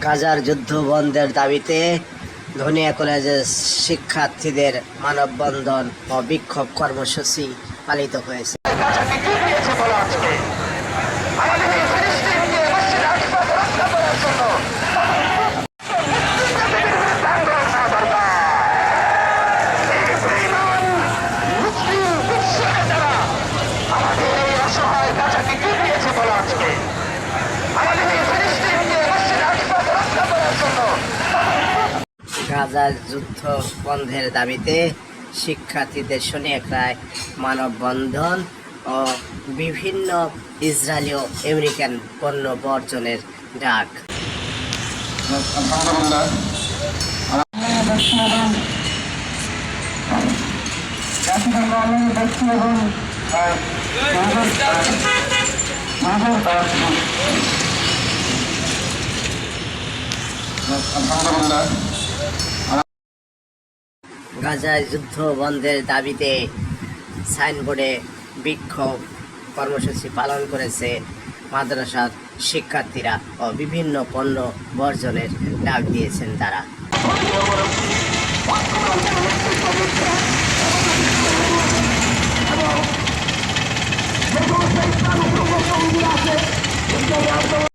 গাজার যুদ্ধ বন্ধের দাবিতে ধনিয়া কলেজের শিক্ষার্থীদের মানববন্ধন ও বিক্ষোভ কর্মসূচি পালিত হয়েছে। গাজার যুদ্ধ বন্ধের দাবিতে শিক্ষার্থীদের শনিয়াকড়ায় মানববন্ধন ও বিভিন্ন ইসরায়েলি ও আমেরিকান পণ্য বর্জনের ডাক। গাজায় যুদ্ধ বন্ধের দাবিতে সাইনবোর্ডে বিক্ষোভ কর্মসূচি পালন করেছে মাদ্রাসার শিক্ষার্থীরা ও বিভিন্ন পণ্য বর্জনের ডাক দিয়েছেন তারা।